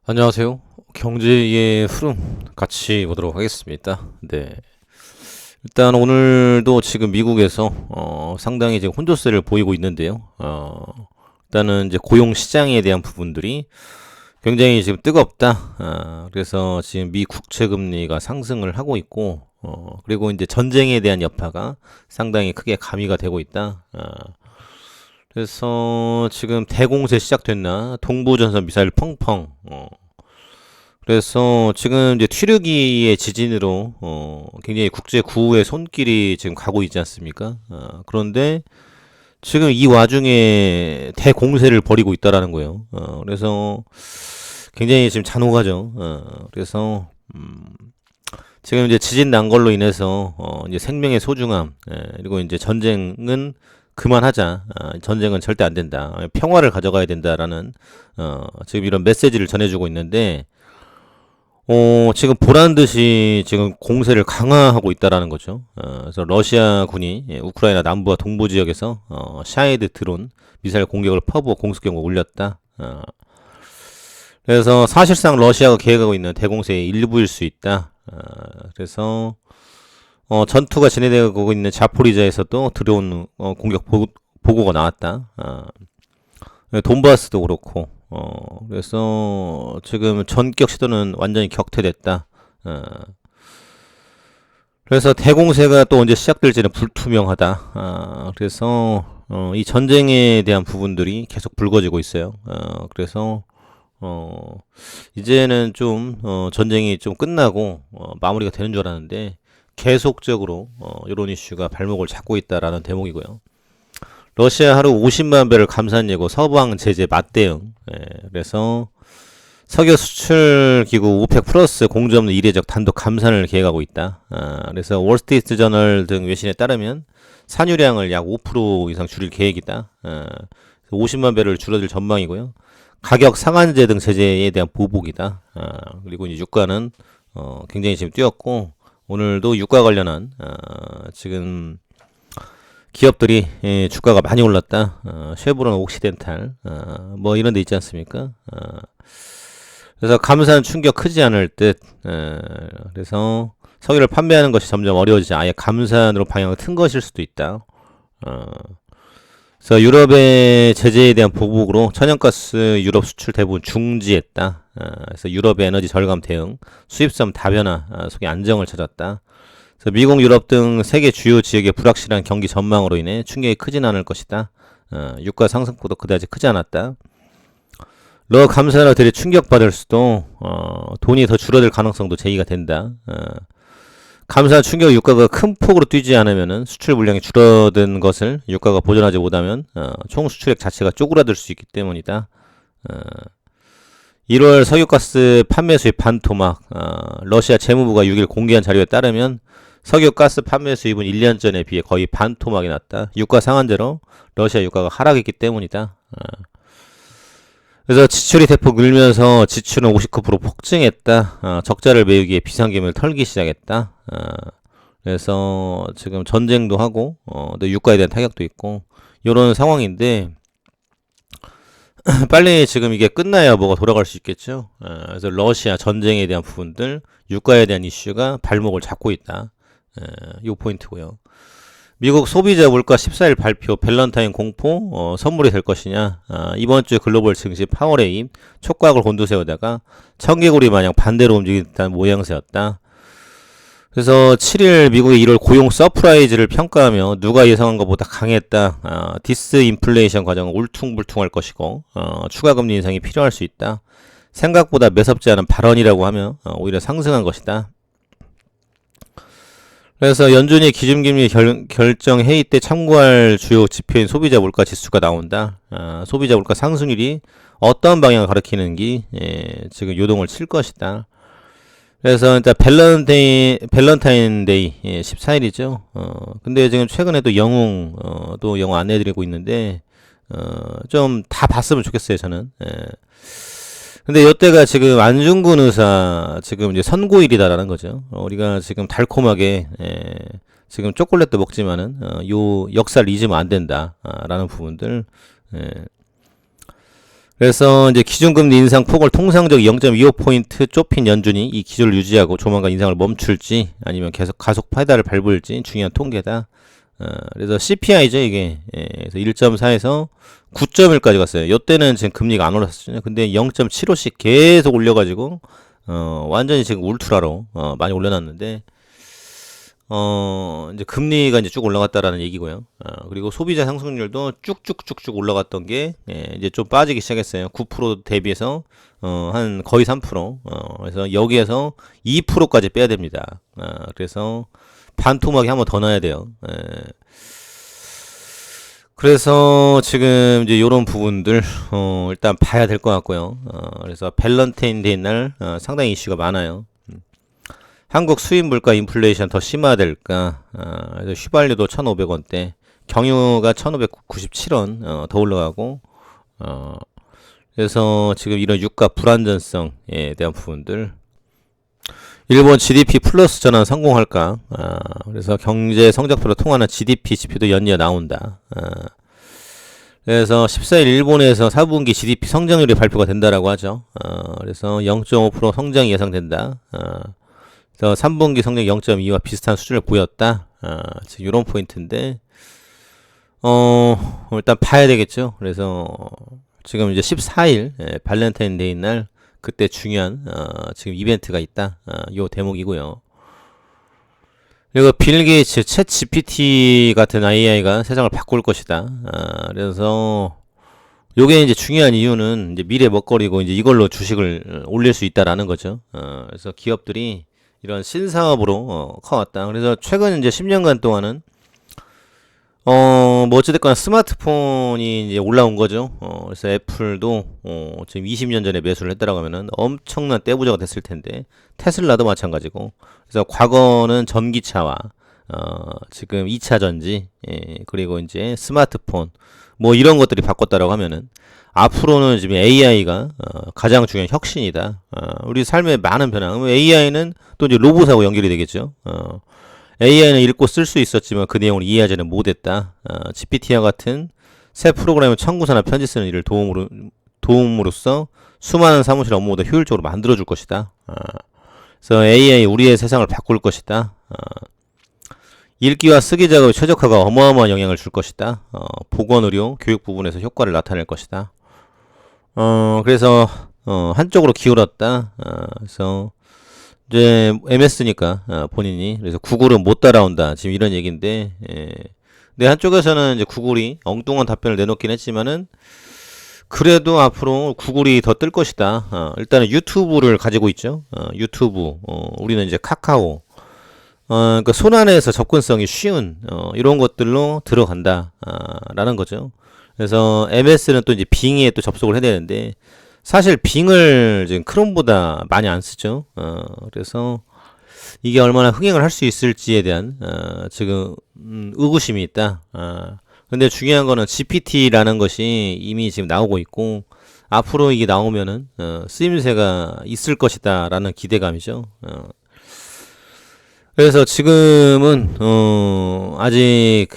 안녕하세요. 경제의 흐름 같이 보도록 하겠습니다. 네. 일단 오늘도 지금 미국에서 상당히 지금 혼조세를 보이고 있는데요. 일단은 이제 고용 시장에 대한 부분들이 굉장히 지금 뜨겁다. 그래서 지금 미 국채 금리가 상승을 하고 있고, 그리고 이제 전쟁에 대한 여파가 상당히 크게 가미가 되고 있다. 그래서 지금 대공세 시작됐나? 동부전선 미사일 펑펑. 그래서 지금 이제 튀르기의 지진으로 굉장히 국제 구호의 손길이 지금 가고 있지 않습니까? 그런데 지금 이 와중에 대공세를 벌이고 있다라는 거예요. 그래서 굉장히 지금 잔혹하죠. 그래서 지금 이제 지진 난 걸로 인해서 이제 생명의 소중함, 그리고 이제 전쟁은 그만하자. 전쟁은 절대 안 된다. 평화를 가져가야 된다라는 지금 이런 메시지를 전해주고 있는데 지금 보란 듯이 지금 공세를 강화하고 있다라는 거죠. 그래서 러시아군이 우크라이나 남부와 동부 지역에서 샤헤드 드론 미사일 공격을 퍼부어 공습 경보 올렸다. 그래서 사실상 러시아가 계획하고 있는 대공세의 일부일 수 있다. 그래서 전투가 진행되고 있는 자포리자에서도 드론 공격 보고가 나왔다. 돈바스도 그렇고, 그래서 지금 전격 시도는 완전히 격퇴됐다. 그래서 대공세가 또 언제 시작될지는 불투명하다. 그래서 이 전쟁에 대한 부분들이 계속 불거지고 있어요. 그래서 이제는 좀 전쟁이 좀 끝나고 마무리가 되는 줄 알았는데 계속적으로 이런 이슈가 발목을 잡고 있다라는 대목이고요. 러시아 하루 50만 배럴 감산 예고 서방 제재 맞대응. 그래서 석유 수출 기구 오펙 플러스 공조 없는 이례적 단독 감산을 계획하고 있다. 그래서 월스트리트 저널 등 외신에 따르면 산유량을 약 5% 이상 줄일 계획이다. 50만 배럴 줄어들 전망이고요. 가격 상한제 등 제재에 대한 보복이다. 그리고 이제 유가는 굉장히 지금 뛰었고 오늘도 유가 관련한 지금 기업들이 주가가 많이 올랐다. 쉐보론, 옥시덴탈 뭐 이런 데 있지 않습니까? 그래서 감산 충격 크지 않을 듯. 그래서 석유를 판매하는 것이 점점 어려워지자 아예 감산으로 방향을 튼 것일 수도 있다. 그래서 유럽의 제재에 대한 보복으로 천연가스 유럽 수출 대부분 중지했다. 그래서 유럽의 에너지 절감 대응, 수입섬 다변화 속에 안정을 찾았다. 그래서 미국, 유럽 등 세계 주요 지역의 불확실한 경기 전망으로 인해 충격이 크진 않을 것이다. 유가 상승폭도 그다지 크지 않았다. 러 감산으로 들이 충격받을 수도 돈이 더 줄어들 가능성도 제기가 된다. 감산 충격 유가가 큰 폭으로 뛰지 않으면 수출 물량이 줄어든 것을 유가가 보존하지 못하면 총 수출액 자체가 쪼그라들 수 있기 때문이다. 1월 석유가스 판매 수입 반토막. 러시아 재무부가 6일 공개한 자료에 따르면 석유가스 판매 수입은 1년 전에 비해 거의 반토막이 났다. 유가 상한제로 러시아 유가가 하락했기 때문이다. 그래서 지출이 대폭 늘면서 지출은 59% 폭증했다. 적자를 메우기에 비상금을 털기 시작했다. 그래서 지금 전쟁도 하고 또 유가에 대한 타격도 있고 이런 상황인데 빨리 지금 이게 끝나야 뭐가 돌아갈 수 있겠죠. 그래서 러시아 전쟁에 대한 부분들, 유가에 대한 이슈가 발목을 잡고 있다. 요 포인트고요. 미국 소비자 물가 14일 발표 밸런타인 공포 선물이 될 것이냐. 이번 주 글로벌 증시 파월에 임 촉각을 곤두세우다가 청개구리 마냥 반대로 움직였다는 모양새였다. 그래서 7일 미국의 1월 고용 서프라이즈를 평가하며 누가 예상한 것보다 강했다. 디스인플레이션 과정은 울퉁불퉁할 것이고 추가 금리 인상이 필요할 수 있다. 생각보다 매섭지 않은 발언이라고 하며 오히려 상승한 것이다. 그래서 연준이 기준금리 결정 회의 때 참고할 주요 지표인 소비자 물가 지수가 나온다. 소비자 물가 상승률이 어떤 방향을 가리키는지 지금 요동을 칠 것이다. 그래서 일단 밸런타인데이 14일이죠. 근데 지금 최근에 또 영웅 또 영어 안내해드리고 있는데 좀 다 봤으면 좋겠어요 저는. 근데 이때가 지금 안중근 의사 지금 이제 선고일이다라는 거죠. 우리가 지금 달콤하게 지금 초콜릿도 먹지만은 요 역사를 잊으면 안 된다라는 부분들. 그래서 이제 기준금리 인상 폭을 통상적 0.25포인트 좁힌 연준이 이 기조를 유지하고 조만간 인상을 멈출지 아니면 계속 가속 페달을 밟을지 중요한 통계다. 그래서 CPI죠, 이게. 예, 그래서 1.4에서 9.1까지 갔어요. 요때는 지금 금리가 안 올랐었죠. 근데 0.75씩 계속 올려가지고, 완전히 지금 울트라로, 많이 올려놨는데, 이제 금리가 이제 쭉 올라갔다라는 얘기고요. 그리고 소비자 상승률도 쭉쭉쭉쭉 올라갔던 게, 예, 이제 좀 빠지기 시작했어요. 9% 대비해서, 한 거의 3%. 그래서 여기에서 2%까지 빼야 됩니다. 그래서 반토막이 한번 더 나야 돼요. 예. 그래서 지금 이제 요런 부분들, 일단 봐야 될 것 같고요. 그래서 밸런타인데이 날, 상당히 이슈가 많아요. 한국 수입 물가 인플레이션 더 심화될까? 그래서 휘발유도 1,500원대, 경유가 1,597원 더 올라가고, 그래서 지금 이런 유가 불안전성에 대한 부분들, 일본 GDP 플러스 전환 성공할까? 그래서 경제 성적표로 통하는 GDP 지표도 연이어 나온다. 그래서 14일 일본에서 4분기 GDP 성장률이 발표가 된다라고 하죠. 그래서 0.5% 성장이 예상된다. 그래서 3분기 성장 0.2와 비슷한 수준을 보였다. 지금 이런 포인트인데, 일단 봐야 되겠죠. 그래서 지금 이제 14일 발렌타인데이 날 그때 중요한 지금 이벤트가 있다. 요 대목이고요. 그리고 빌 게이츠, 챗 GPT 같은 AI가 세상을 바꿀 것이다. 그래서 요게 이제 중요한 이유는 이제 미래 먹거리고 이제 이걸로 주식을 올릴 수 있다라는 거죠. 그래서 기업들이 이런 신사업으로 커왔다. 그래서 최근 이제 10년간 동안은 뭐 어찌됐거나 스마트폰이 이제 올라온 거죠. 그래서 애플도 지금 20년 전에 매수를 했다라고 하면은 엄청난 떼부자가 됐을 텐데, 테슬라도 마찬가지고. 그래서 과거는 전기차와 지금 2차 전지, 예, 그리고 이제 스마트폰 뭐 이런 것들이 바꿨다라고 하면은 앞으로는 지금 AI가 가장 중요한 혁신이다. 우리 삶의 많은 변화. AI는 또 이제 로봇하고 연결이 되겠죠. AI는 읽고 쓸 수 있었지만 그 내용을 이해하지는 못했다. GPT와 같은 새 프로그램을 청구서나 편지 쓰는 일을 도움으로써 수많은 사무실 업무보다 효율적으로 만들어줄 것이다. 그래서 AI 우리의 세상을 바꿀 것이다. 읽기와 쓰기 작업의 최적화가 어마어마한 영향을 줄 것이다. 보건, 의료, 교육 부분에서 효과를 나타낼 것이다. 그래서 한쪽으로 기울었다. 그래서 이제 MS니까 본인이 그래서 구글은 못 따라온다 지금 이런 얘기인데, 예. 근데 한쪽에서는 이제 구글이 엉뚱한 답변을 내놓긴 했지만은 그래도 앞으로 구글이 더 뜰 것이다. 일단은 유튜브를 가지고 있죠. 유튜브, 우리는 이제 카카오, 그러니까 손안에서 접근성이 쉬운 이런 것들로 들어간다 라는 거죠. 그래서 MS는 또 이제 빙에 또 접속을 해야 되는데, 사실 빙을 지금 크롬보다 많이 안 쓰죠. 그래서 이게 얼마나 흥행을 할 수 있을지에 대한 지금 의구심이 있다. 근데 중요한 거는 GPT라는 것이 이미 지금 나오고 있고, 앞으로 이게 나오면은 쓰임새가 있을 것이다라는 기대감이죠. 그래서 지금은 아직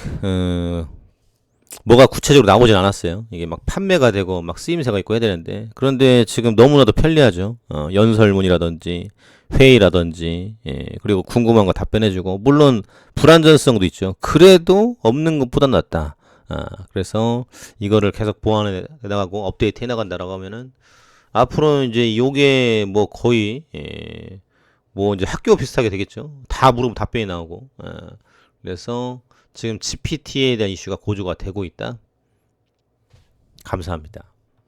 뭐가 구체적으로 나오진 않았어요. 이게 막 판매가 되고 막 쓰임새가 있고 해야 되는데, 그런데 지금 너무나도 편리하죠. 연설문이라든지 회의라든지, 예, 그리고 궁금한 거 답변해주고, 물론 불안전성도 있죠. 그래도 없는 것보다 낫다. 그래서 이거를 계속 보완해 나가고 업데이트 해 나간다라고 하면은 앞으로 이제 요게 뭐 거의, 예, 뭐 이제 학교 비슷하게 되겠죠. 다 물으면 답변이 나오고. 그래서 지금 GPT에 대한 이슈가 고조가 되고 있다. 감사합니다.